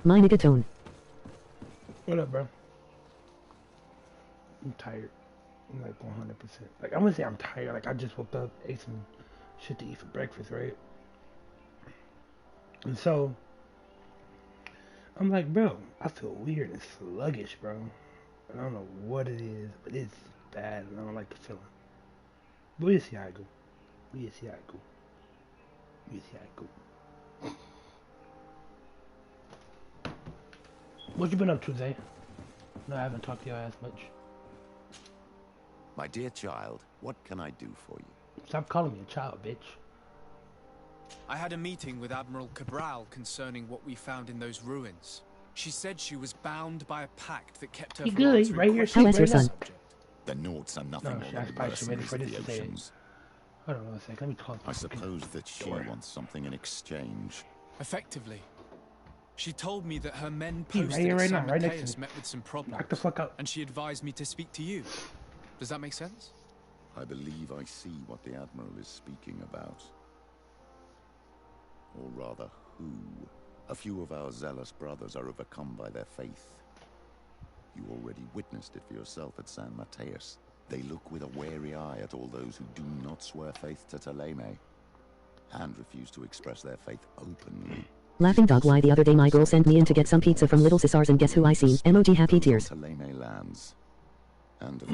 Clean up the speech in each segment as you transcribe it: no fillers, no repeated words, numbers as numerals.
My nigga tone. What up, bro? I'm tired. I'm like 100%. Like, I'm gonna say I'm tired. Like, I just woke up, ate some shit to eat for breakfast, right? And so, I'm like, bro, I feel weird and sluggish, bro. And I don't know what it is, but it's bad, and I don't like the feeling. But we'll see how it go. We'll see how it go. We'll see how it go. What you been up to, Zay? No, I haven't talked to your ass much. My dear child, what can I do for you? Stop calling me a child, bitch. I had a meeting with Admiral Cabral concerning what we found in those ruins. She said she was bound by a pact that kept her from answering right here, How is your son? The Nords are nothing more I than probably should wait mercenaries for of this the to say it. oceans. Hold on one second, let me close I suppose that she wants something in exchange. Effectively. She told me that her men He's posted right here, at right San now, right next to Mateus me. met with some problems. Knock the fuck out. And she advised me to speak to you. Does that make sense? I believe I see what the Admiral is speaking about. Or rather, who. A few of our zealous brothers are overcome by their faith. You already witnessed it for yourself at San Mateus. They look with a wary eye at all those who do not swear faith to Thélème, and refuse to express their faith openly. Laughing dog, why the other day my girl sent me in to get some pizza from Little Caesars and guess who I seen? Emoji happy tears. Thélème lands. And of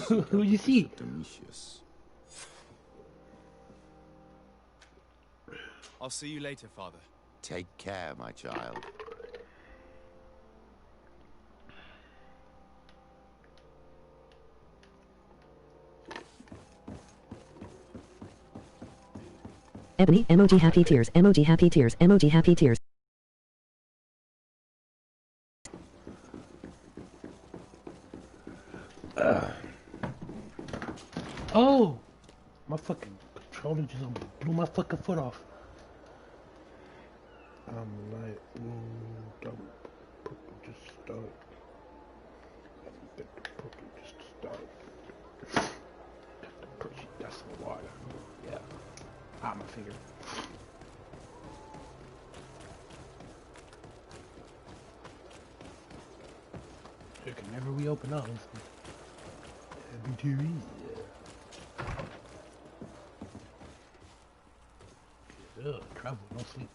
course, who you see? Domitius. I'll see you later, Father. Take care, my child. Ebony, emoji happy tears, emoji happy tears, emoji happy tears. Oh! My fucking controller just blew my fucking foot off. I'm like, don't just start. Just start. That's some water. Yeah. My finger. You can never reopen those. BTV. Ugh, travel, no sleep.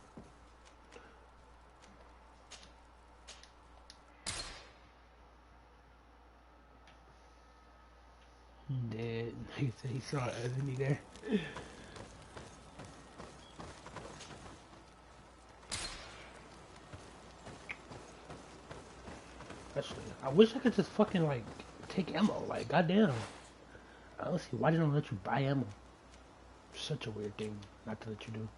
Dead. He saw it, isn't he there? Actually, I wish I could just fucking like take ammo. Like, goddamn. I don't see why they don't let you buy ammo. Such a weird thing not to let you do.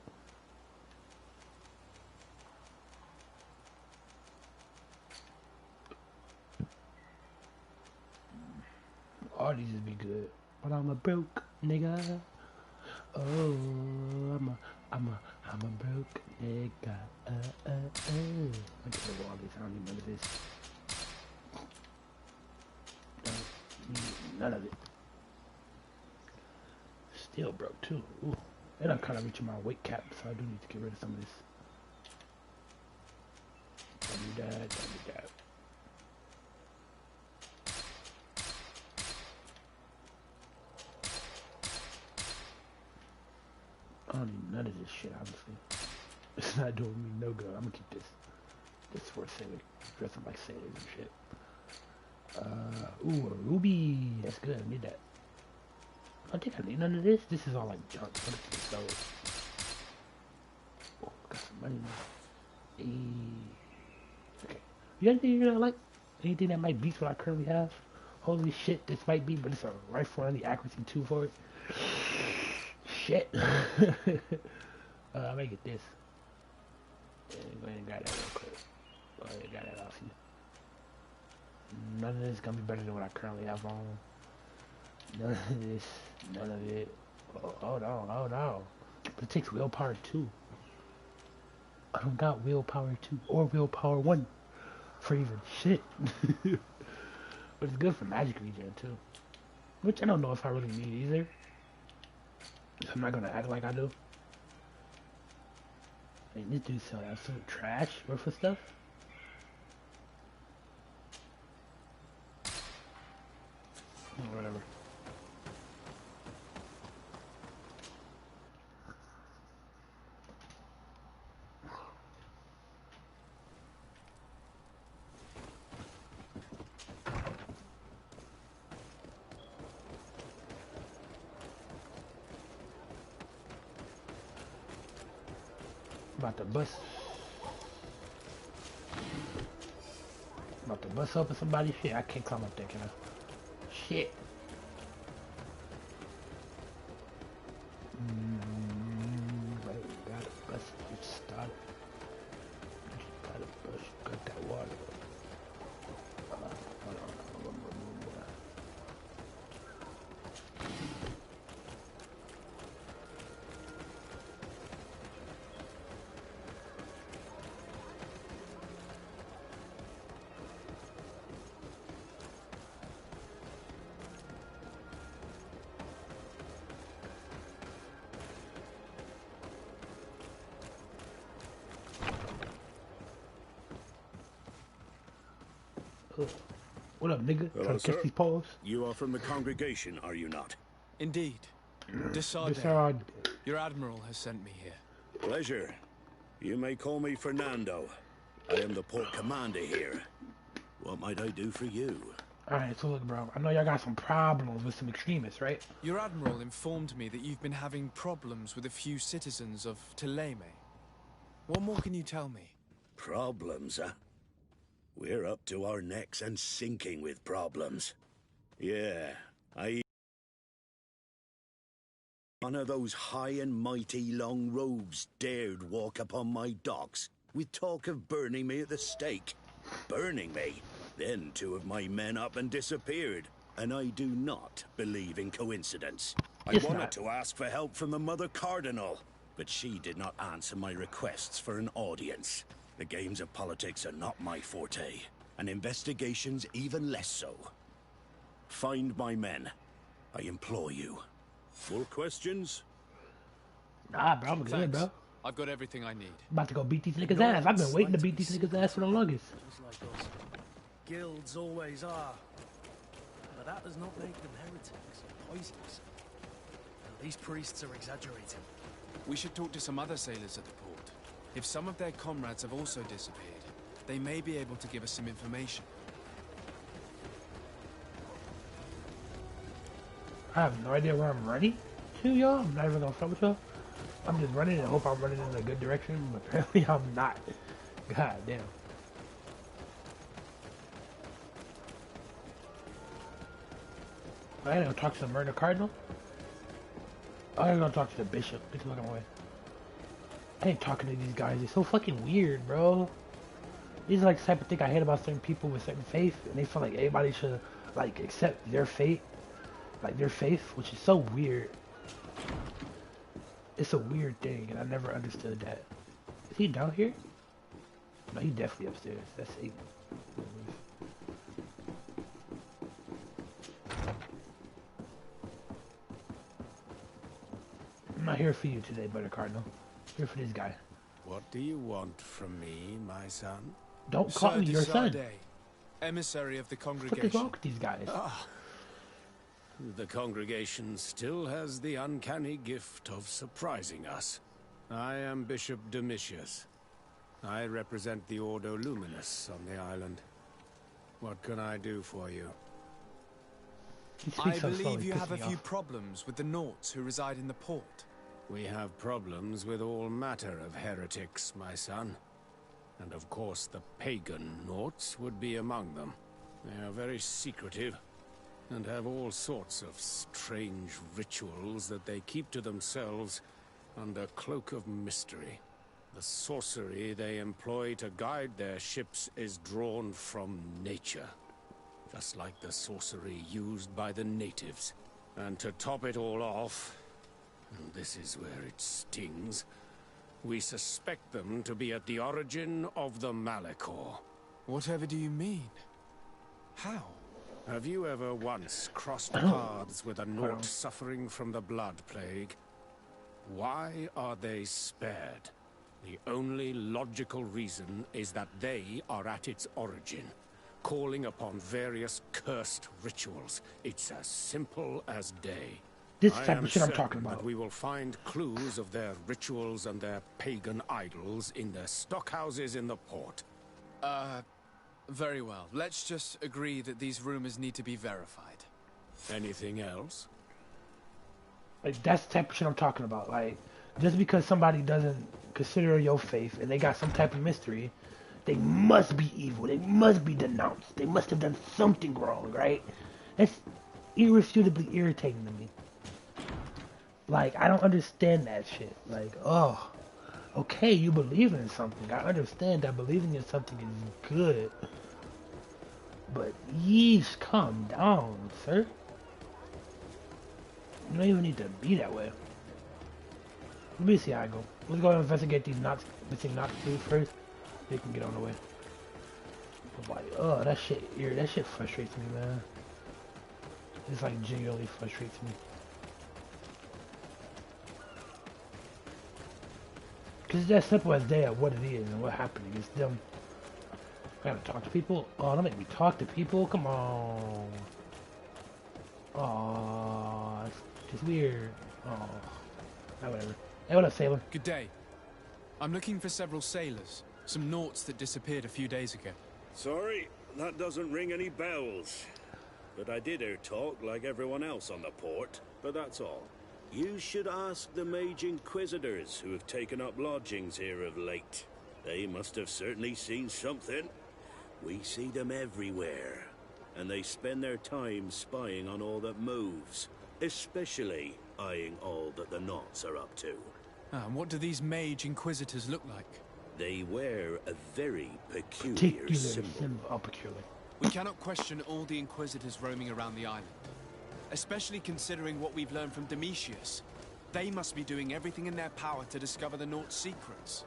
All these would be good, but I'm a broke nigga. Oh, I'm a broke nigga. I get rid of all this. I don't need none of this. Don't need none of it. Still broke too. Ooh. And I'm kind of reaching my weight cap, so I do need to get rid of some of this. Don't do that. Don't do that. I don't need none of this shit, honestly. It's not doing me no good. I'm gonna keep this. This for sailor. Dress up like sailors and shit. Ooh, a ruby. That's good. I need that. I don't think I need none of this. This is all like junk. So, oh, got some money. Okay. You got anything you like? Anything that might beat what I currently have? Holy shit, this might be, but it's a rifle and the accuracy 2 for it. Shit. I may get this. Yeah, go ahead and grab that real quick. Go ahead and grab that off you. None of this is gonna be better than what I currently have on. None of this. None of it. Oh, hold on. But it takes willpower too. I don't got willpower 2 or willpower 1 for even shit. But it's good for magic regen too. Which I don't know if I really need either. So I'm not gonna act like I do. I mean, this dude selling absolute trash worth of stuff. Oh, whatever. About to bust up with somebody. Shit, I can't climb up there, can I? Shit. Wait, gotta bust it. Stop. Gotta bust. Got that water. Hold on. What up, nigga? Hello, Trying to catch sir. these paws? You are from the congregation, are you not? Indeed. Desarde, Desard. your admiral has sent me here. Pleasure. You may call me Fernando. I am the port commander here. What might I do for you? Alright, so look, bro. I know y'all got some problems with some extremists, right? Your admiral informed me that you've been having problems with a few citizens of Thélème. What more can you tell me? Problems, huh? We're up to our necks and sinking with problems. Yeah, one of those high and mighty long robes dared walk upon my docks with talk of burning me at the stake. Burning me? Then 2 of my men up and disappeared. And I do not believe in coincidence. I It's wanted not. to ask for help from the Mother Cardinal, but she did not answer my requests for an audience. The games of politics are not my forte, and investigations even less so. Find my men. I implore you. More questions? Nah, bro, I'm good, Thanks. bro. I've got everything I need. About to go beat these niggas' ass. I've been waiting to beat these niggas' ass for the longest. Like us. Guilds always are. But that does not make them heretics or poisonous. And these priests are exaggerating. We should talk to some other sailors at the port. If some of their comrades have also disappeared, they may be able to give us some information. I have no idea where I'm running to, y'all. I'm not even gonna fuck with y'all. I'm just running and hope I'm running in a good direction, but apparently I'm not. God damn. I gotta go talk to the murder cardinal. I gotta go talk to the bishop. He's looking away. I ain't talking to these guys. They're so fucking weird, bro. These are like the type of thing I hate about certain people with certain faith, and they feel like everybody should like accept their fate, like their faith, which is so weird. It's a weird thing, and I never understood that. Is he down here? No, he's definitely upstairs. That's Satan. I'm not here for you today, Brother Cardinal. I'm here for this guy. What do you want from me, my son? Don't call Sir me your son. Desarde, emissary of the What the fuck is congregation. wrong with these guys? The congregation still has the uncanny gift of surprising us. I am Bishop Domitius. I represent the Ordo Luminous on the island. What can I do for you? He I speaks so believe slowly, you pisses have a me few off. problems with the Nauts who reside in the port. We have problems with all matter of heretics, my son. And of course the pagan Nauts would be among them. They are very secretive, and have all sorts of strange rituals that they keep to themselves under cloak of mystery. The sorcery they employ to guide their ships is drawn from nature, just like the sorcery used by the natives. And to top it all off, and this is where it stings, we suspect them to be at the origin of the Malachor. Whatever do you mean? How? Have you ever once crossed paths with a Nort suffering from the Blood Plague? Why are they spared? The only logical reason is that they are at its origin, calling upon various cursed rituals. It's as simple as day. This I type am of shit I'm certain talking about. that we will find clues of their rituals and their pagan idols in their stockhouses in the port. Very well. Let's just agree that these rumors need to be verified. Anything else? Like, that's the type of shit I'm talking about. Like, just because somebody doesn't consider your faith and they got some type of mystery, they must be evil. They must be denounced. They must have done something wrong, right? That's irrefutably irritating to me. Like, I don't understand that shit. Like, oh, okay, you believe in something. I understand that believing in something is good. But yeesh, calm down, sir. You don't even need to be that way. Let me see how I go. Let's go and investigate these missing Knots dudes first. They can get on the way. Oh, that shit frustrates me, man. It's like genuinely frustrates me. Cause it's as simple as they are what it is and what happened against them. I gotta talk to people? Oh, don't make me talk to people. Come on. Oh, it's just weird. Oh, whatever. Hey, what up, sailor? Good day. I'm looking for several sailors. Some Norts that disappeared a few days ago. Sorry, that doesn't ring any bells. But I did hear talk like everyone else on the port, but that's all. You should ask the Mage Inquisitors who have taken up lodgings here of late. They must have certainly seen something. We see them everywhere, and they spend their time spying on all that moves, especially eyeing all that the Knots are up to. And what do these Mage Inquisitors look like? They wear a very peculiar symbol. Peculiar. We cannot question all the Inquisitors roaming around the island. Especially considering what we've learned from Domitius. They must be doing everything in their power to discover the Nort's secrets.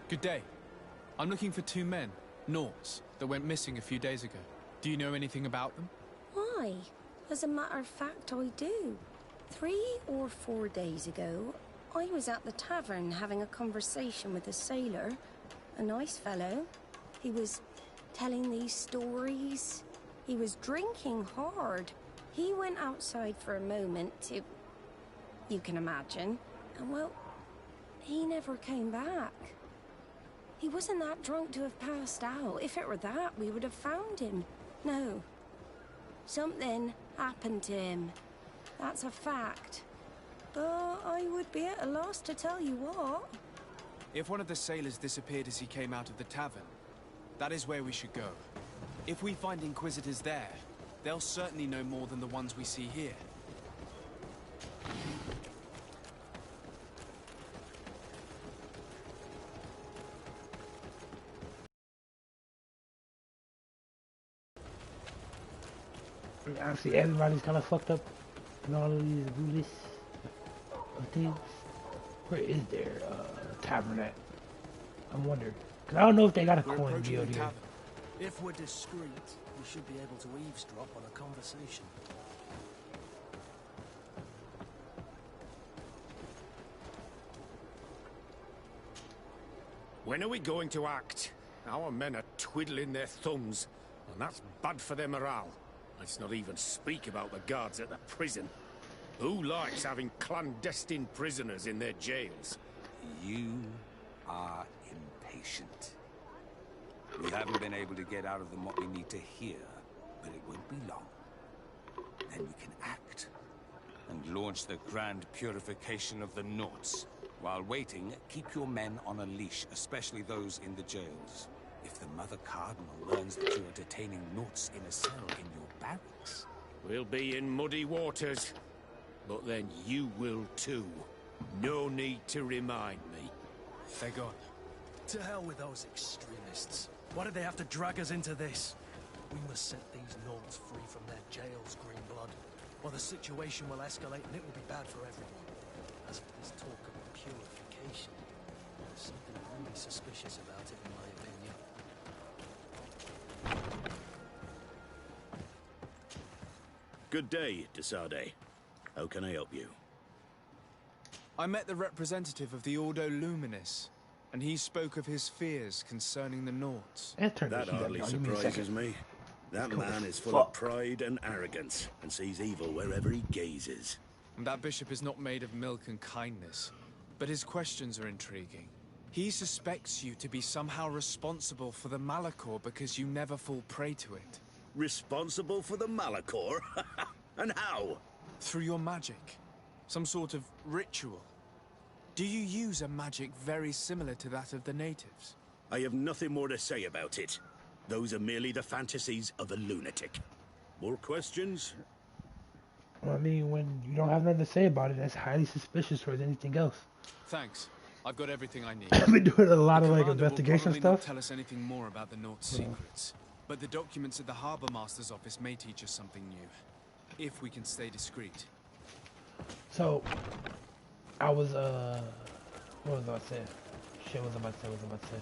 Good day. I'm looking for two men, Norts, that went missing a few days ago. Do you know anything about them? Why? As a matter of fact, I do. 3 or 4 days ago, I was at the tavern having a conversation with a sailor. A nice fellow. He was telling these stories. He was drinking hard. He went outside for a moment to... you can imagine. And well, he never came back. He wasn't that drunk to have passed out. If it were that, we would have found him. No. Something happened to him. That's a fact. But I would be at a loss to tell you what. If one of the sailors disappeared as he came out of the tavern, that is where we should go. If we find Inquisitors there, they'll certainly know more than the ones we see here. Honestly, everybody's kind of fucked up in all of these ghoulish things. Where is their tavern at? I'm wondering. Because I don't know if they got a coin guild here. If we're discreet, we should be able to eavesdrop on a conversation. When are we going to act? Our men are twiddling their thumbs, and that's bad for their morale. Let's not even speak about the guards at the prison. Who likes having clandestine prisoners in their jails? You are impatient. We haven't been able to get out of them what we need to hear, but it won't be long. Then we can act and launch the grand purification of the Norts. While waiting, keep your men on a leash, especially those in the jails. If the Mother Cardinal learns that you are detaining Norts in a cell in your barracks... We'll be in muddy waters, but then you will too. No need to remind me. They're gone. To hell with those extremists. Why did they have to drag us into this? We must set these Nords free from their jails, Greenblood, or the situation will escalate and it will be bad for everyone. As for this talk of purification, there's something really suspicious about it, in my opinion. Good day, Desade. How can I help you? I met the representative of the Ordo Luminis, and he spoke of his fears concerning the Nords. That hardly surprises me. That man is full of pride and arrogance, and sees evil wherever he gazes. And that bishop is not made of milk and kindness, but his questions are intriguing. He suspects you to be somehow responsible for the Malachor because you never fall prey to it. Responsible for the Malachor? And how? Through your magic. Some sort of ritual. Do you use a magic very similar to that of the natives? I have nothing more to say about it. Those are merely the fantasies of a lunatic. More questions? I mean, when you don't have nothing to say about it, that's highly suspicious towards anything else. Thanks. I've got everything I need. I've been doing a lot The of like commander will investigation probably stuff. not tell us anything more about the North secrets, but the documents at the Harbor Master's office may teach us something new, if we can stay discreet. So, I was what was I about to say? Shit, what was I about to say?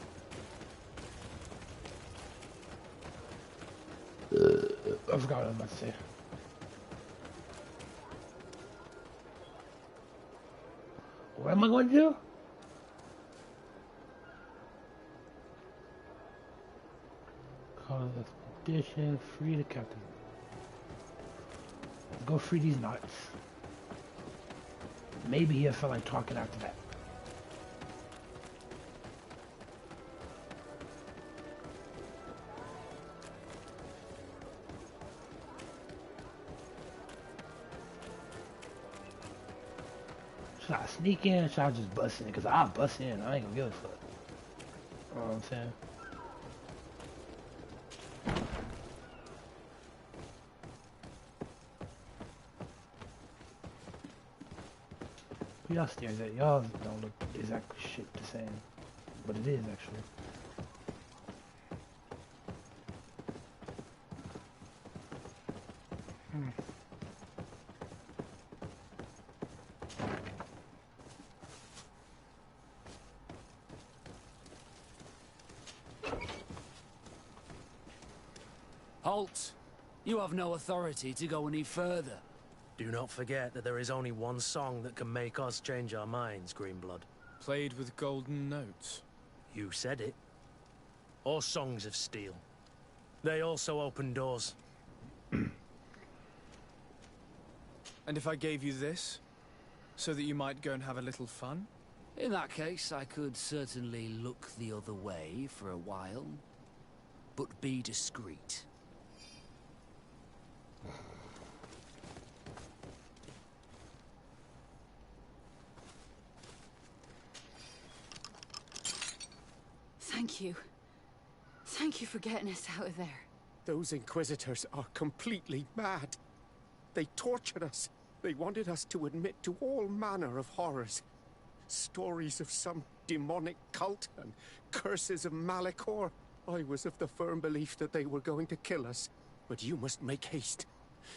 I forgot what I was about to say. What am I going to do? Call the expedition, free the captain. Go free these nuts. Maybe he'll feel like talking after that. Should I sneak in or should I just bust in? Because I'll bust in. I ain't gonna give a fuck. You know what I'm saying? Y'all staring at y'all don't look exactly shit the same, but it is actually. Halt! You have no authority to go any further. Do not forget that there is only one song that can make us change our minds, Greenblood. Played with golden notes. You said it. Or songs of steel. They also open doors. And if I gave you this, so that you might go and have a little fun? In that case, I could certainly look the other way for a while. But be discreet. Thank you. Thank you for getting us out of there. Those Inquisitors are completely mad. They tortured us. They wanted us to admit to all manner of horrors. Stories of some demonic cult and curses of Malachor. I was of the firm belief that they were going to kill us. But you must make haste.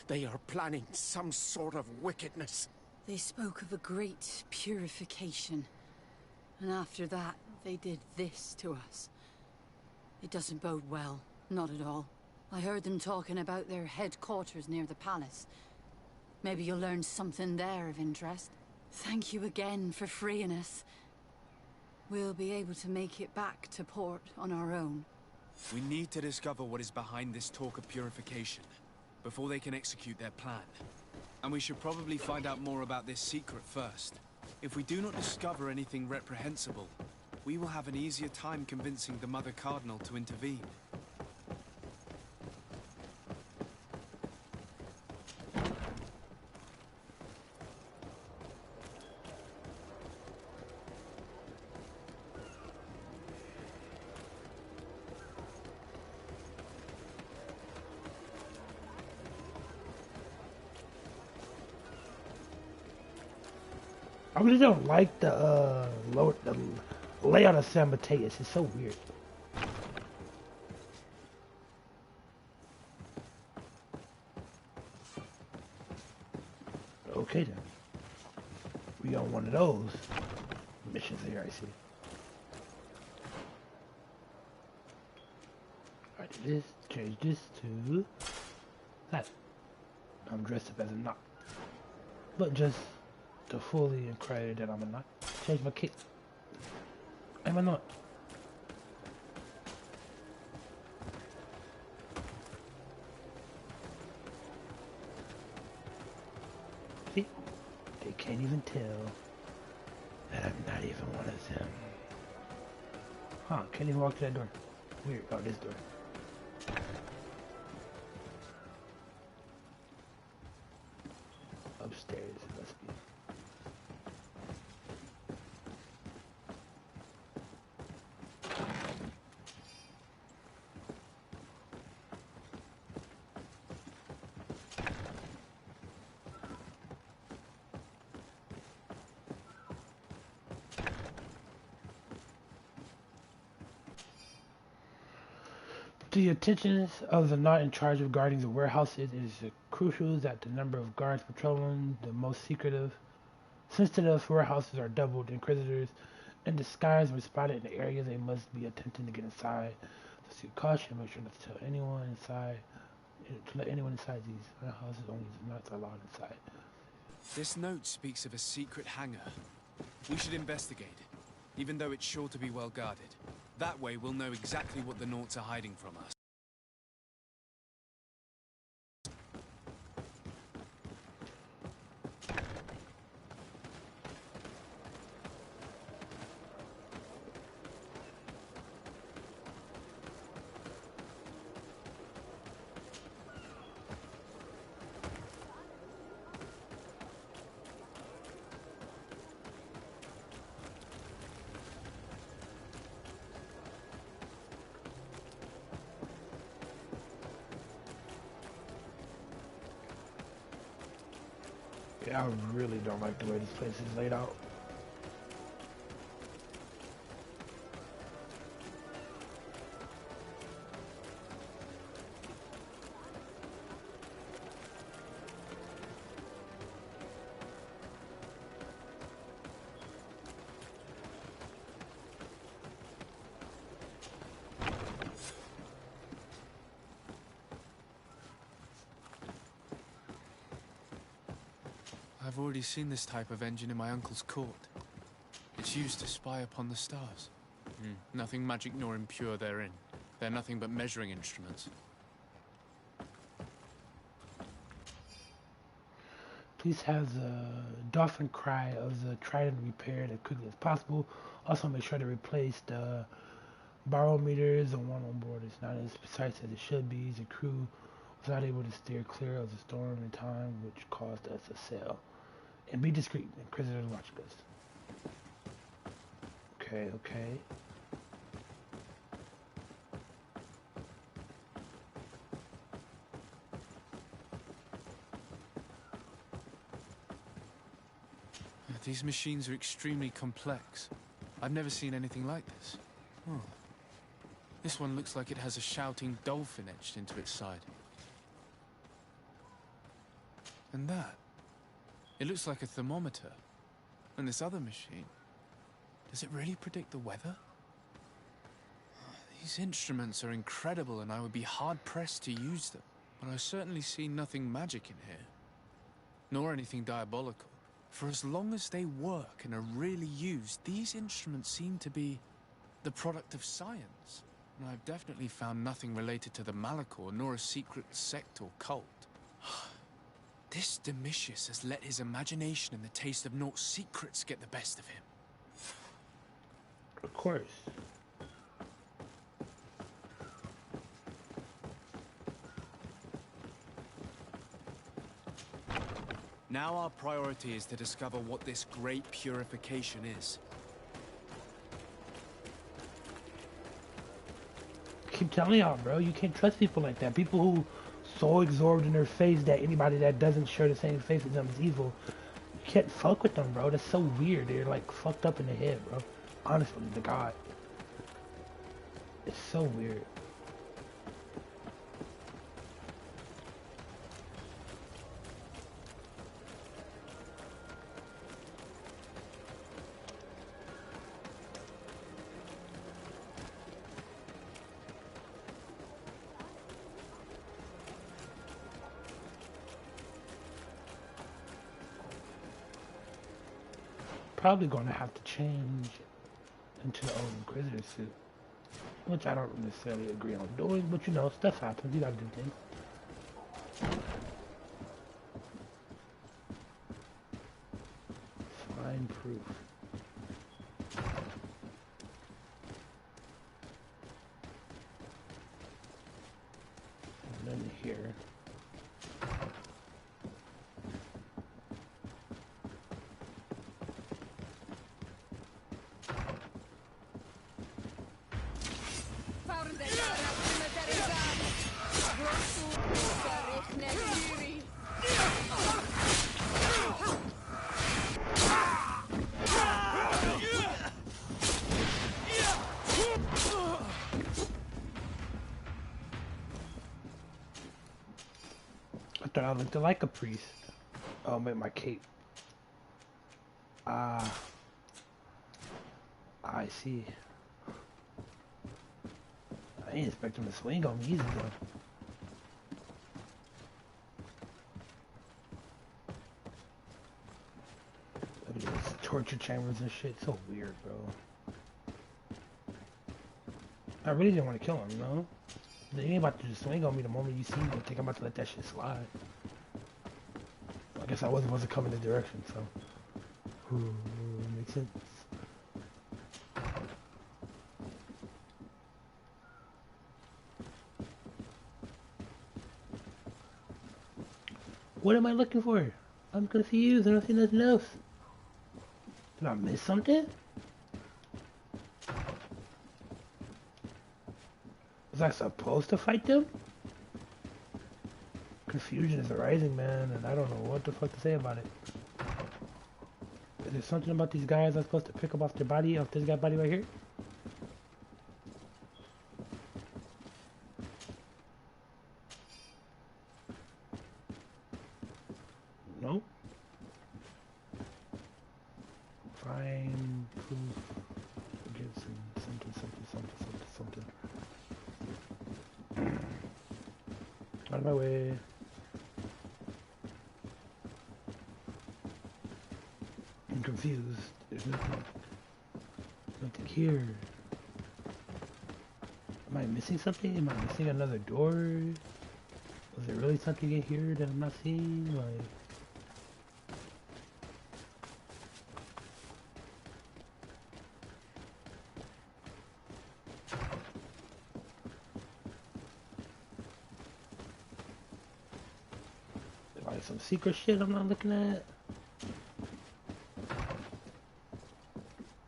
They are planning some sort of wickedness. They spoke of a great purification. And after that, they did this to us. It doesn't bode well. Not at all. I heard them talking about their headquarters near the palace. Maybe you'll learn something there of interest. Thank you again for freeing us. We'll be able to make it back to port on our own. We need to discover what is behind this talk of purification, before they can execute their plan. And we should probably find out more about this secret first. If we do not discover anything reprehensible, we will have an easier time convincing the Mother Cardinal to intervene. I really don't like the layout of San Mateus. It's so weird. Okay then. We on one of those missions here, I see. Alright, this change this to that. I'm dressed up as a knot. But just to fully incriminate that I'm a knot. Change my cape. I'm a knot. See? They can't even tell that I'm not even one of them. Huh, can't even walk to that door. Weird. Oh, this door. Upstairs, it must be. The attention of the knot in charge of guarding the warehouses is crucial that the number of guards patrolling the most sensitive warehouses are doubled. Inquisitors in disguise were spotted in the area. They must be attempting to get inside. So see caution, make sure not to tell anyone inside. To let anyone inside these warehouses, only the knots are allowed inside. This note speaks of a secret hangar. We should investigate it, even though it's sure to be well guarded. That way we'll know exactly what the Nauts are hiding from us. Yeah, I really don't like the way this place is laid out. I've already seen this type of engine in my uncle's court. It's used to spy upon the stars. Nothing magic nor impure therein. They're nothing but measuring instruments. Please have the dolphin cry of the Trident repaired as quickly as possible. Also make sure to replace the barometers. The one on board is not as precise as it should be. The crew was not able to steer clear of the storm in time, which caused us to sail. And be discreet. Inquisitors watch us. Okay, okay. These machines are extremely complex. I've never seen anything like this. Oh. This one looks like it has a shouting dolphin etched into its side. And that. It looks like a thermometer. And this other machine. Does it really predict the weather? These instruments are incredible and I would be hard-pressed to use them. But I certainly see nothing magic in here. Nor anything diabolical. For as long as they work and are really used, these instruments seem to be the product of science. And I've definitely found nothing related to the Malachor, nor a secret sect or cult. This Domitius has let his imagination and the taste of Naught's secrets get the best of him. Of course. Now our priority is to discover what this great purification is. Keep telling y'all, bro, you can't trust people like that. People who so absorbed in their face that anybody that doesn't share the same face as them is evil. You can't fuck with them, bro. That's so weird. They're like fucked up in the head, bro. Honestly, to God. It's so weird. probably going to have to change into the old Inquisitor suit, which I don't necessarily agree on doing, but you know, stuff happens. You gotta do things. Fine proof. And then here. I thought I looked like a priest. Oh, with my cape. Ah. I see. I ain't expect him to swing on me easy though. Look at these torture chambers and shit. So weird, bro. I really didn't want to kill him, you know? They ain't about to just swing on me the moment you see me. I think I'm about to let that shit slide. I guess I wasn't supposed to come in this direction, so. Ooh, makes sense. What am I looking for? I'm confused. I don't see nothing else. Did I miss something? Was I supposed to fight them? Confusion is arising, man, and I don't know what the fuck to say about it. Is there something about these guys I'm supposed to pick up off their body, off this guy's body right here? No. Fine proof against something. Out of my way. I'm confused. There's nothing here. Am I missing something? Am I missing another door? Was there really something in here that I'm not seeing? Like, some secret shit I'm not looking at?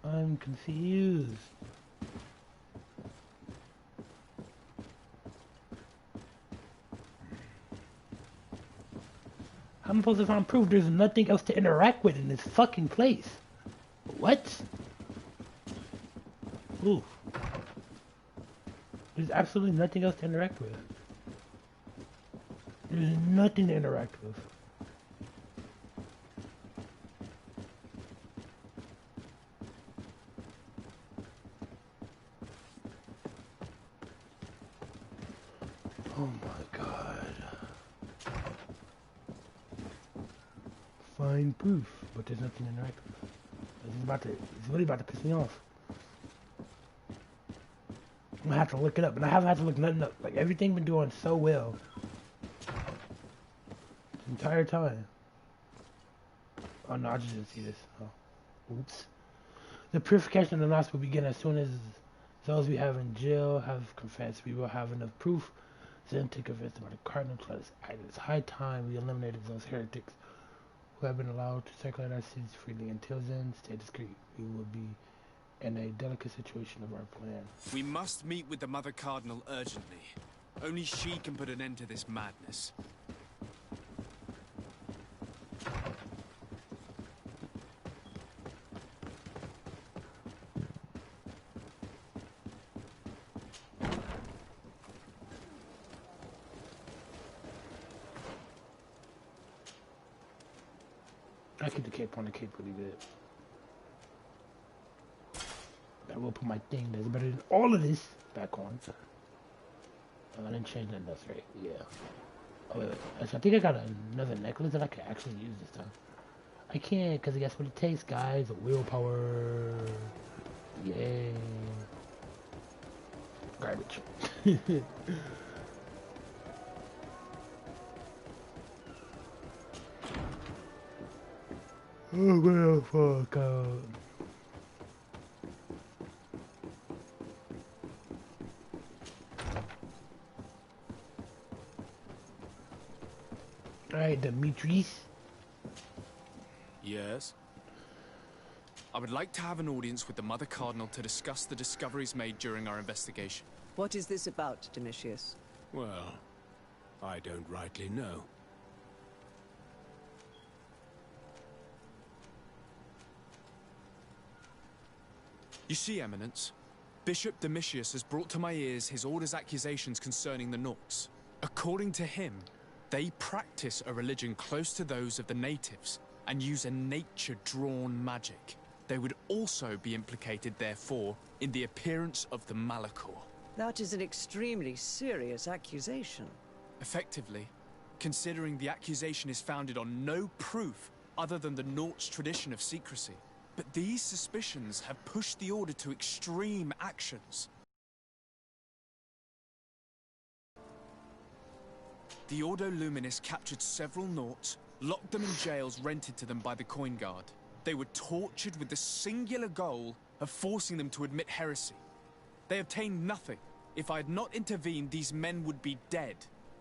I'm confused. I'm supposed to find proof there's nothing else to interact with in this fucking place. What? Ooh. There's absolutely nothing else to interact with. There's nothing to interact with. Oh my god. Find proof, but there's nothing to interact with. It's really about to piss me off. I'm gonna have to look it up, and I haven't had to look nothing up. Like, everything been doing so well the entire time. Oh no, I just didn't see this. Oh, oops. The purification of the Gnosts will begin as soon as those we have in jail have confessed. We will have enough proof then to convince them by the Cardinal to let us act. It's high time we eliminated those heretics who have been allowed to circulate our cities freely. Until then, stay discreet. We will be in a delicate situation of our plan. We must meet with the Mother Cardinal urgently. Only she can put an end to this madness. I keep the cape on. The cape pretty good. I will put my thing that's better than all of this back on. I didn't change that enough, right? Yeah. Oh, wait. I think I got another necklace that I can actually use this time. I can't, because guess what it takes, guys? Willpower. Yay. Garbage. Oh, well, fuck out. Alright, Demetrius. Yes? I would like to have an audience with the Mother Cardinal to discuss the discoveries made during our investigation. What is this about, Domitius? Well, I don't rightly know. You see, Eminence, Bishop Domitius has brought to my ears his order's accusations concerning the Nauts. According to him, they practice a religion close to those of the natives and use a nature-drawn magic. They would also be implicated, therefore, in the appearance of the Malachor. That is an extremely serious accusation. Effectively, considering the accusation is founded on no proof other than the Nauts' tradition of secrecy. But these suspicions have pushed the Order to extreme actions. The Ordo Luminis captured several Nauts, locked them in jails rented to them by the Coin Guard. They were tortured with the singular goal of forcing them to admit heresy. They obtained nothing. If I had not intervened, these men would be dead.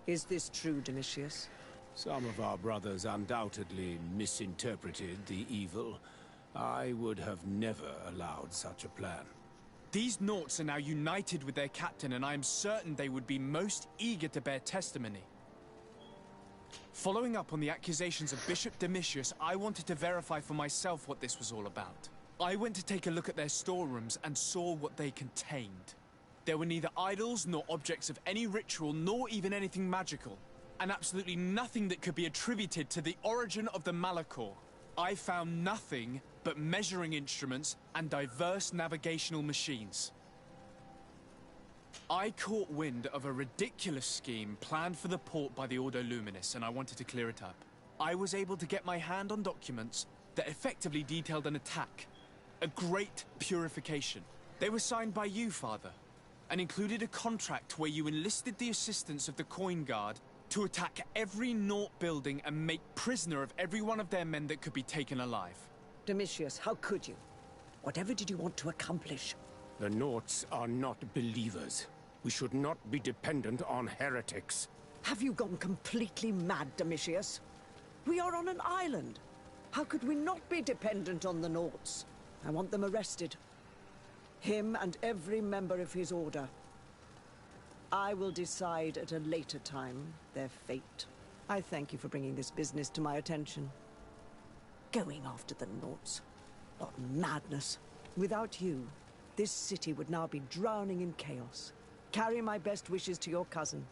Is this true, Domitius? Some of our brothers undoubtedly misinterpreted the evil. I would have never allowed such a plan. These Nauts are now united with their captain, and I am certain they would be most eager to bear testimony. Following up on the accusations of Bishop Domitius, I wanted to verify for myself what this was all about. I went to take a look at their storerooms and saw what they contained. There were neither idols nor objects of any ritual, nor even anything magical, and absolutely nothing that could be attributed to the origin of the Malachor. I found nothing but measuring instruments and diverse navigational machines. I caught wind of a ridiculous scheme planned for the port by the Ordo Luminis, and I wanted to clear it up. I was able to get my hand on documents that effectively detailed an attack. A great purification. They were signed by you, Father, and included a contract where you enlisted the assistance of the Coin Guard to attack every Naut building and make prisoner of every one of their men that could be taken alive. Domitius, how could you? Whatever did you want to accomplish? The Nauts are not believers. We should not be dependent on heretics. Have you gone completely mad, Domitius? We are on an island. How could we not be dependent on the Nauts? I want them arrested. Him and every member of his order. I will decide at a later time their fate. I thank you for bringing this business to my attention. Going after the Nauts. What madness. Without you, this city would now be drowning in chaos. Carry my best wishes to your cousin.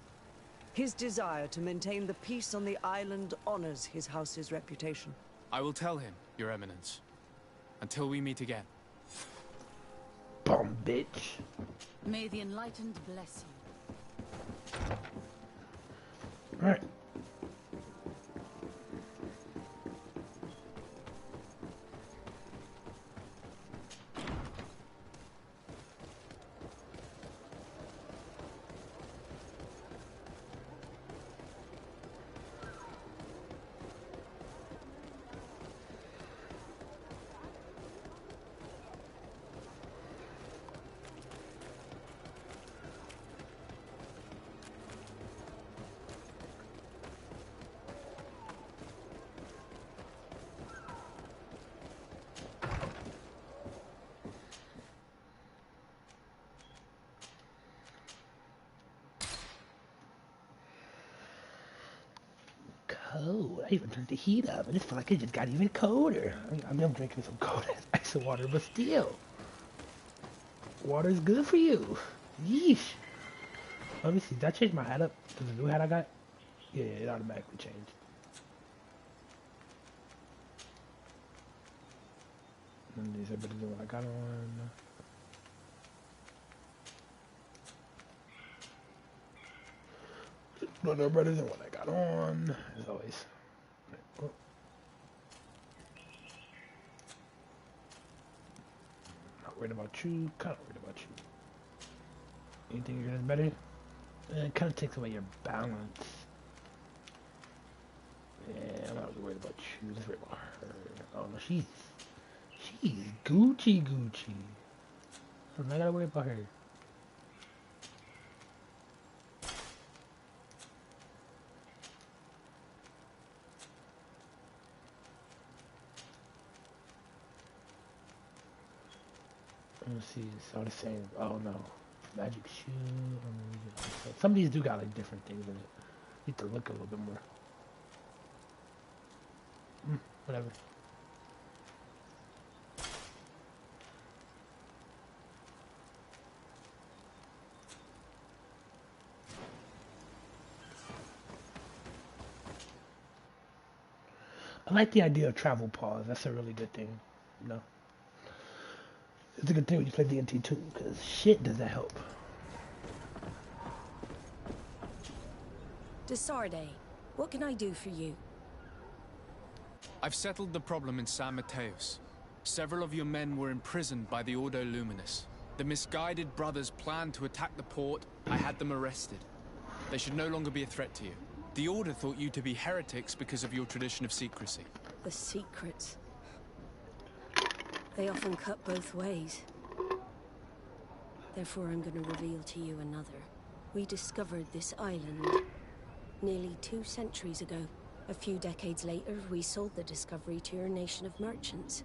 His desire to maintain the peace on the island honors his house's reputation. I will tell him, Your Eminence. Until we meet again. Bomb bitch. May the Enlightened bless you. Alright. Cold. I even turned the heat up, and it felt like it just got even colder. I mean, I'm drinking some cold ice water, but still. Water's good for you. Yeesh. Let me see. Did I change my hat up to the new hat I got? Yeah, it automatically changed. And these are better than what I got on. No, better than what I got on, as always. Oh. worried about you. Kind of worried about you. Anything you're doing better? It kind of takes away your balance. Yeah, I'm not really worried about you. Let's worry about her. Oh no, she's Gucci. I'm not gotta worry about her. Let's see, it's all the same. Oh no. Magic shoe. Some of these do got like different things in it. Need to look a little bit more. Whatever. I like the idea of travel pause. That's a really good thing, you know. It's a good thing when you play D&T too, because shit does that help. Desarde, what can I do for you? I've settled the problem in San Mateos. Several of your men were imprisoned by the Ordo Luminous. The misguided brothers planned to attack the port. I had them arrested. They should no longer be a threat to you. The Order thought you to be heretics because of your tradition of secrecy. The secrets. They often cut both ways. Therefore, I'm going to reveal to you another. We discovered this island nearly 2 centuries ago. A few decades later, we sold the discovery to your nation of merchants.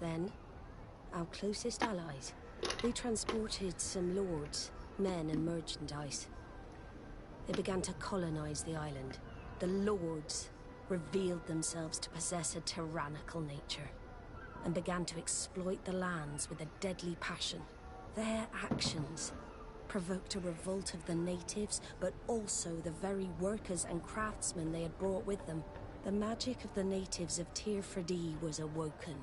Then, our closest allies. We transported some lords, men and merchandise. They began to colonize the island. The lords revealed themselves to possess a tyrannical nature and began to exploit the lands with a deadly passion. Their actions provoked a revolt of the natives, but also the very workers and craftsmen they had brought with them. The magic of the natives of Teer Fradee was awoken.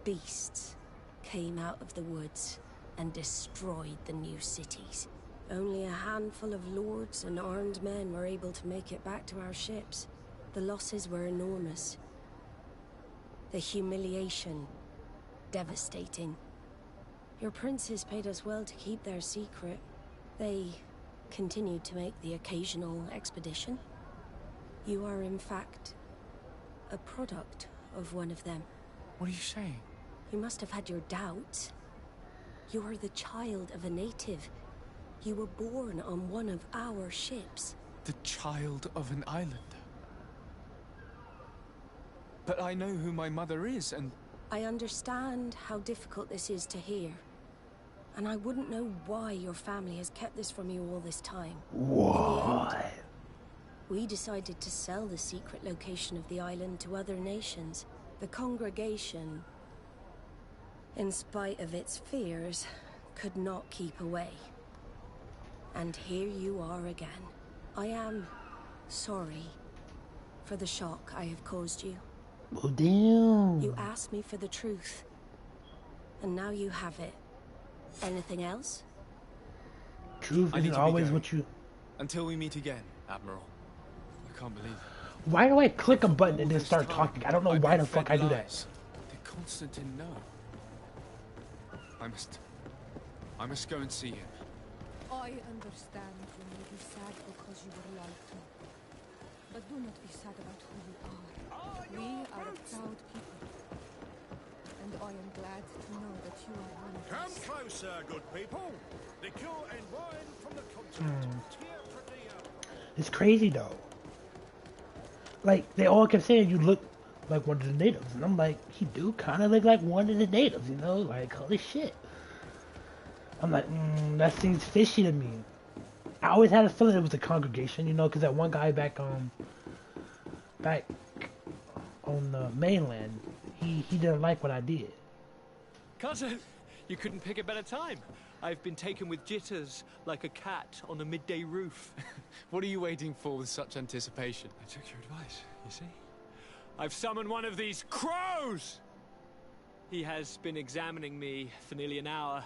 Beasts came out of the woods and destroyed the new cities. Only a handful of lords and armed men were able to make it back to our ships. The losses were enormous. The humiliation, devastating. Your princes paid us well to keep their secret. They continued to make the occasional expedition. You are, in fact, a product of one of them. What are you saying? You must have had your doubts. You are the child of a native. You were born on one of our ships. The child of an islander? But I know who my mother is, and... I understand how difficult this is to hear. And I wouldn't know why your family has kept this from you all this time. Why? We decided to sell the secret location of the island to other nations. The congregation, in spite of its fears, could not keep away. And here you are again. I am sorry for the shock I have caused you. Oh, damn. You asked me for the truth, and now you have it. Anything else? Truth isn't always what you... Until we meet again, Admiral. I can't believe it. Why do I click a button and then start talking? I don't know why the fuck I do that. Did Constantine know? I must go and see him. I understand you may be sad because you were lied to. But do not be sad about who you are. We are a proud people. And I am glad to know that you are one of us. Come closer, good people. Liqueur and wine from the continent. It's crazy though. Like, they all kept saying you look like one of the natives. And I'm like, he do kind of look like one of the natives, you know? Like, holy shit. I'm like, that seems fishy to me. I always had a feeling it was a congregation, you know, because that one guy back on the mainland, he didn't like what I did. Cousin, you couldn't pick a better time. I've been taken with jitters like a cat on a midday roof. What are you waiting for with such anticipation? I took your advice, you see. I've summoned one of these crows! He has been examining me for nearly an hour.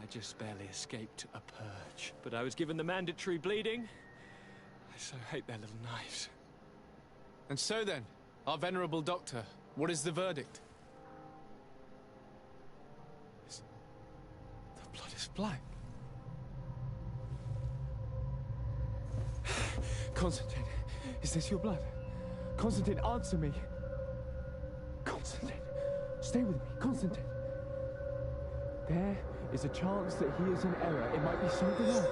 I just barely escaped a purge. But I was given the mandatory bleeding. I so hate their little knives. And so then, our venerable doctor, what is the verdict? black. Constantine, is this your blood? Constantine, answer me. Constantine, stay with me. Constantine. There is a chance that he is in error. It might be something else.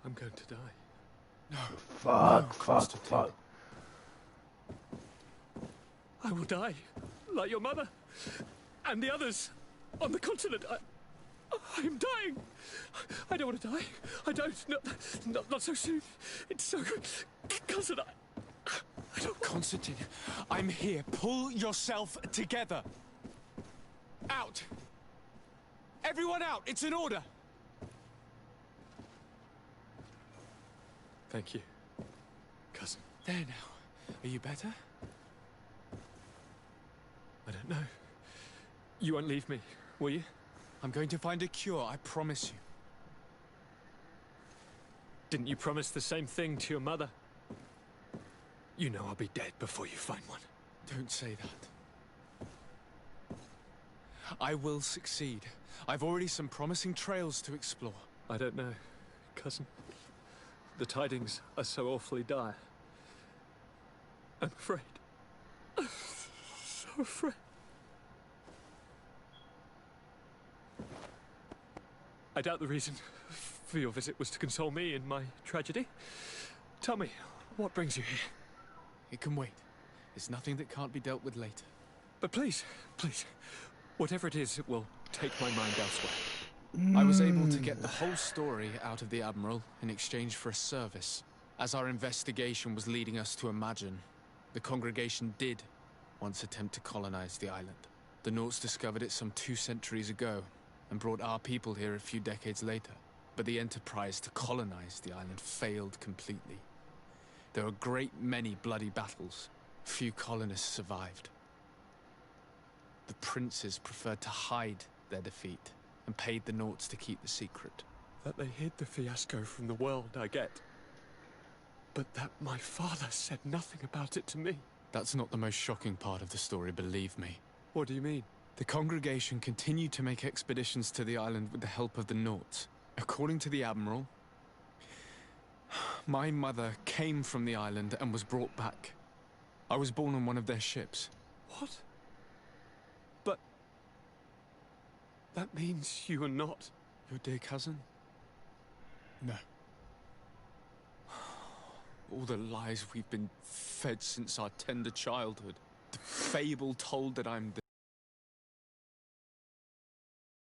I'm going to die. No. Fuck. I will die, like your mother, and the others on the continent. I am dying. I don't want to die. I don't. Not so soon. It's so good. Cousin, I don't... Constantine, I'm here. Pull yourself together. Out. Everyone out. It's an order. Thank you, cousin. There now. Are you better? I don't know. You won't leave me, will you? I'm going to find a cure, I promise you. Didn't you promise the same thing to your mother? You know I'll be dead before you find one. Don't say that. I will succeed. I've already some promising trails to explore. I don't know, cousin. The tidings are so awfully dire. I'm afraid. I'm so afraid. I doubt the reason for your visit was to console me in my tragedy. Tell me, what brings you here? It can wait. There's nothing that can't be dealt with later. But please, whatever it is, it will take my mind elsewhere. I was able to get the whole story out of the Admiral in exchange for a service. As our investigation was leading us to imagine, the congregation did once attempt to colonize the island. The Nauts discovered it some 2 centuries ago and brought our people here a few decades later. But the enterprise to colonize the island failed completely. There were a great many bloody battles. Few colonists survived. The princes preferred to hide their defeat and paid the Nauts to keep the secret. That they hid the fiasco from the world, I get. But that my father said nothing about it to me. That's not the most shocking part of the story, believe me. What do you mean? The congregation continued to make expeditions to the island with the help of the Nauts. According to the Admiral, my mother came from the island and was brought back. I was born on one of their ships. What? But... that means you are not your dear cousin? No. All the lies we've been fed since our tender childhood. The fable told that I'm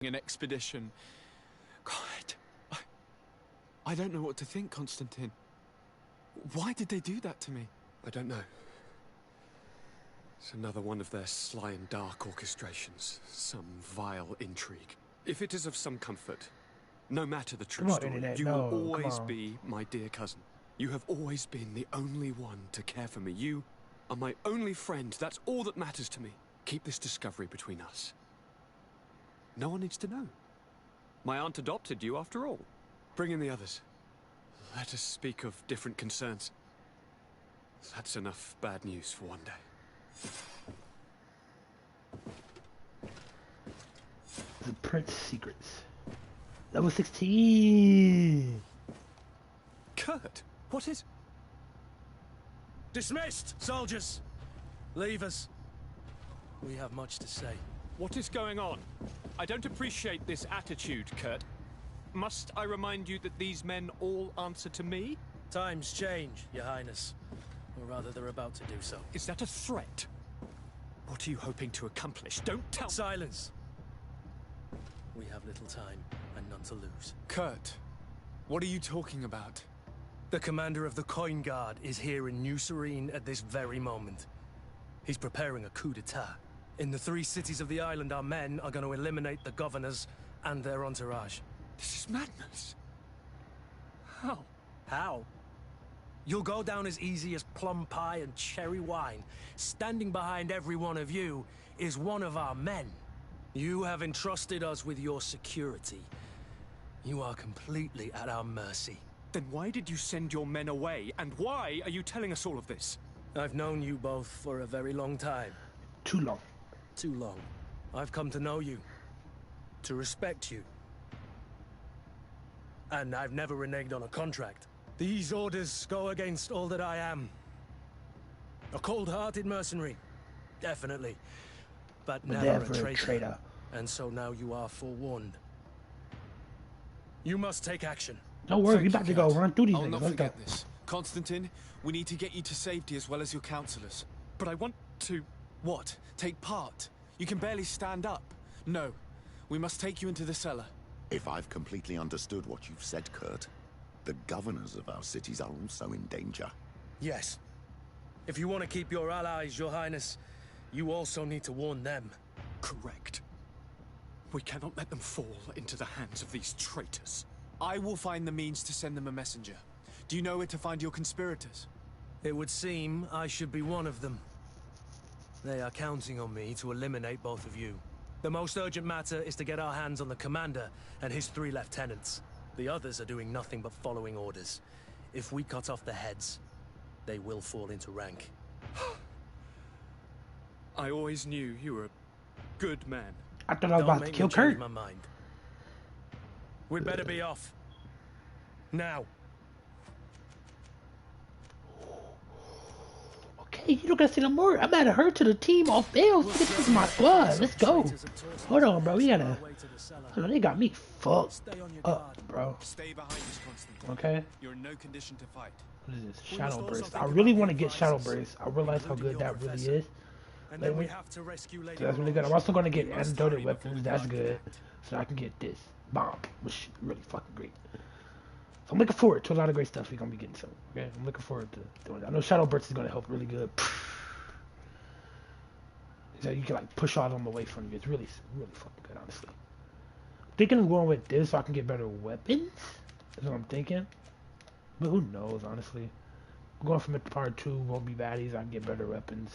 an expedition. God, I don't know what to think, Constantine. Why did they do that to me? I don't know. It's another one of their sly and dark orchestrations. Some vile intrigue. If it is of some comfort, no matter the true story, you will always be my dear cousin. You have always been the only one to care for me. You are my only friend. That's all that matters to me. Keep this discovery between us. No one needs to know. My aunt adopted you after all. Bring in the others. Let us speak of different concerns. That's enough bad news for one day. The Prince Secrets. Level 16! Kurt, what is... Dismissed, soldiers! Leave us. We have much to say. What is going on? I don't appreciate this attitude, Kurt. Must I remind you that these men all answer to me? Times change, Your Highness. Or rather, they're about to do so. Is that a threat? What are you hoping to accomplish? Don't tell... Silence! We have little time, and none to lose. Kurt, what are you talking about? The commander of the Coin Guard is here in New Serene at this very moment. He's preparing a coup d'etat. In the 3 cities of the island, our men are going to eliminate the governors and their entourage. This is madness. How? How? You'll go down as easy as plum pie and cherry wine. Standing behind every one of you is one of our men. You have entrusted us with your security. You are completely at our mercy. Then why did you send your men away? And why are you telling us all of this? I've known you both for a very long time. Too long. Too long. I've come to know you. To respect you. And I've never reneged on a contract. These orders go against all that I am. A cold-hearted mercenary, definitely. But never a traitor. And so now you are forewarned. You must take action. Don't worry, we about to go run through these I'll niggas. not Let's go. forget this. Constantine, we need to get you to safety as well as your counselors. But I want to... What? Take part? You can barely stand up. No. We must take you into the cellar. If I've completely understood what you've said, Kurt, the governors of our cities are also in danger. Yes. If you want to keep your allies, Your Highness, you also need to warn them. Correct. We cannot let them fall into the hands of these traitors. I will find the means to send them a messenger. Do you know where to find your conspirators? It would seem I should be one of them. They are counting on me to eliminate both of you. The most urgent matter is to get our hands on the commander and his 3 lieutenants. The others are doing nothing but following orders. If we cut off their heads, they will fall into rank. I always knew you were a good man. I thought I was about to kill Kurt. My mind. We'd better be off. Now. Okay, you don't gotta say no more. I'm adding her to the team off Bills. This is my squad. Let's go. Hold on, bro. We gotta. Hold on, they got me fucked up, bro. Stay behind us, Constantine. Okay. You're in no condition to fight. What is this? Shadow Burst. I really want to get Shadow Burst. I realize how good that really is. That's really good. I'm also gonna get antidoted weapons. That's good. So I can get this bomb, which is really fucking great. So I'm looking forward to a lot of great stuff we're gonna be getting soon. Okay, I'm looking forward to doing that. I know Shadow Burst is gonna help really good. So you can like push all of them away from you. It's really, really fucking good, honestly. I'm thinking of going with this so I can get better weapons. That's what I'm thinking. But who knows, honestly. Going from it to part 2 won't be baddies. I can get better weapons.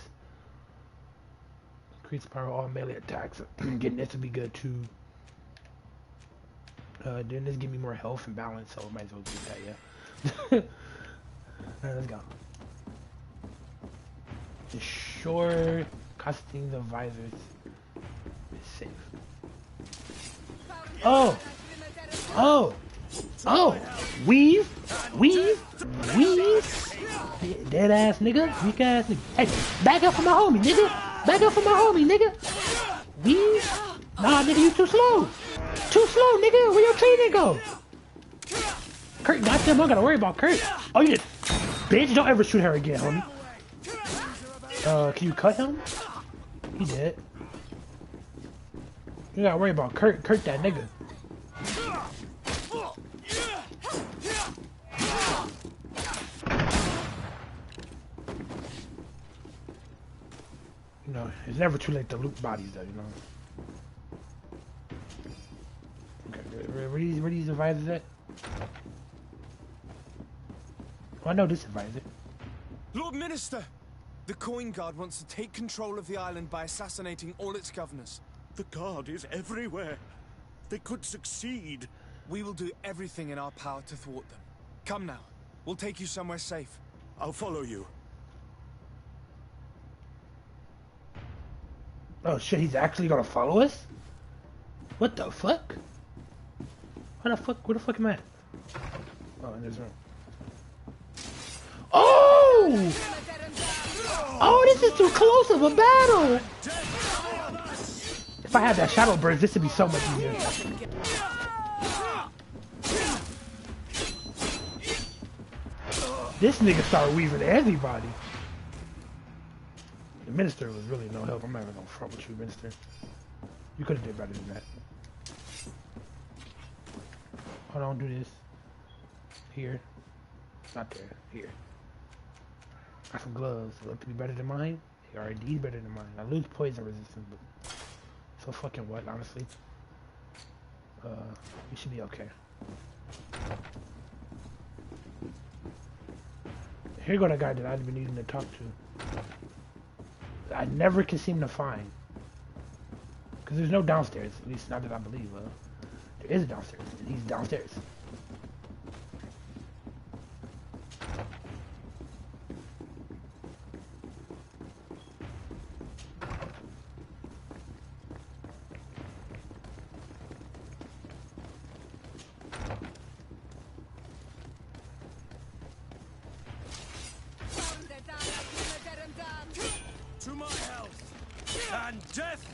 Increase the power of all melee attacks. Getting this would be good too. Then this give me more health and balance, so I might as well do that, yeah. Alright, let's go. Ensure Constantine's advisors is safe. Oh! Oh! Oh! Weave! Weave! Weave! Dead ass nigga! Weak ass nigga! Hey! Back up for my homie, nigga! Back up for my homie, nigga! Weave! Nah, nigga, you too slow! Too slow, nigga! Where your training go? Kurt, goddamn, I don't gotta worry about Kurt. Oh, you just... Bitch, don't ever shoot her again, homie. Can you cut him? He did. You gotta worry about Kurt. Kurt, that nigga. You know, it's never too late to loot bodies, though, you know. Okay, where these advisors at? Oh, I know this advisor. Lord Minister! The Coin Guard wants to take control of the island by assassinating all its governors. The Guard is everywhere. They could succeed. We will do everything in our power to thwart them. Come now. We'll take you somewhere safe. I'll follow you. Oh shit, he's actually gonna follow us? What the fuck? Where the fuck am I at? Oh, in this room. Oh! Oh, this is too close of a battle! If I had that Shadow Burst, this would be so much easier. This nigga started weaving everybody. The Minister was really no help. I'm not even gonna front with you, Minister. You could have did better than that. Hold on, do this. Here. Not there. Here. Got some gloves. Look to be better than mine. They are indeed better than mine. I lose poison resistance, but so fucking what, honestly. You should be okay. Here go the guy that I've been needing to talk to. I never can seem to find. Because there's no downstairs, at least not that I believe. There is a downstairs, and he's downstairs.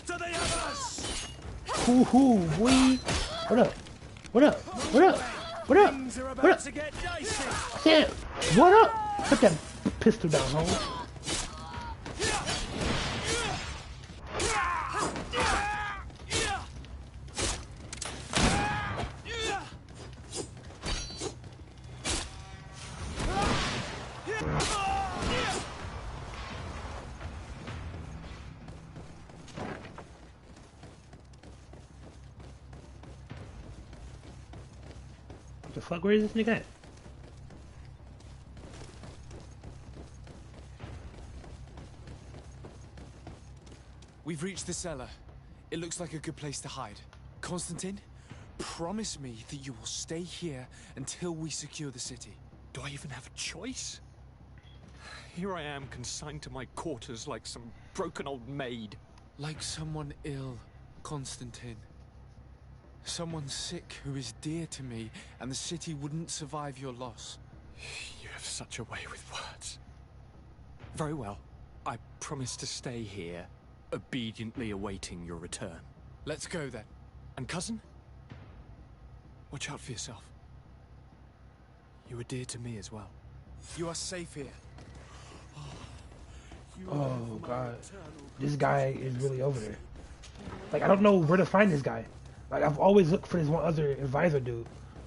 So they have us! Hoo-hoo, boy! What up? What up? What up? What up? Things are What about up? to get dicey! Damn! What up? Put that pistol down, homie. What the fuck? Where is this nigga at? We've reached the cellar. It looks like a good place to hide. Constantine, promise me that you will stay here until we secure the city. Do I even have a choice? Here I am, consigned to my quarters like some broken old maid. Like someone ill, Constantine. Someone sick who is dear to me, and the city wouldn't survive your loss. You have such a way with words. Very well. I promise to stay here, obediently awaiting your return. Let's go then. And cousin? Watch out for yourself. You are dear to me as well. You are safe here. Oh god, this guy is really over there. Like, I don't know where to find this guy. Like, I've always looked for this one other advisor dude.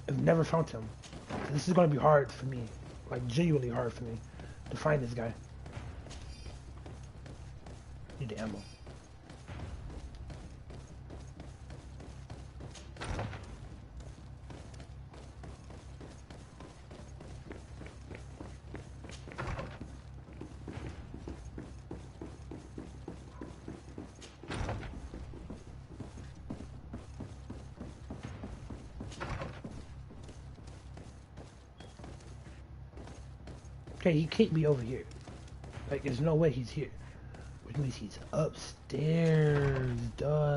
I've never found him. So this is gonna be hard for me. Like, genuinely hard for me to find this guy. Need the ammo. Okay, he can't be over here. Like, there's no way he's here. Which means he's upstairs.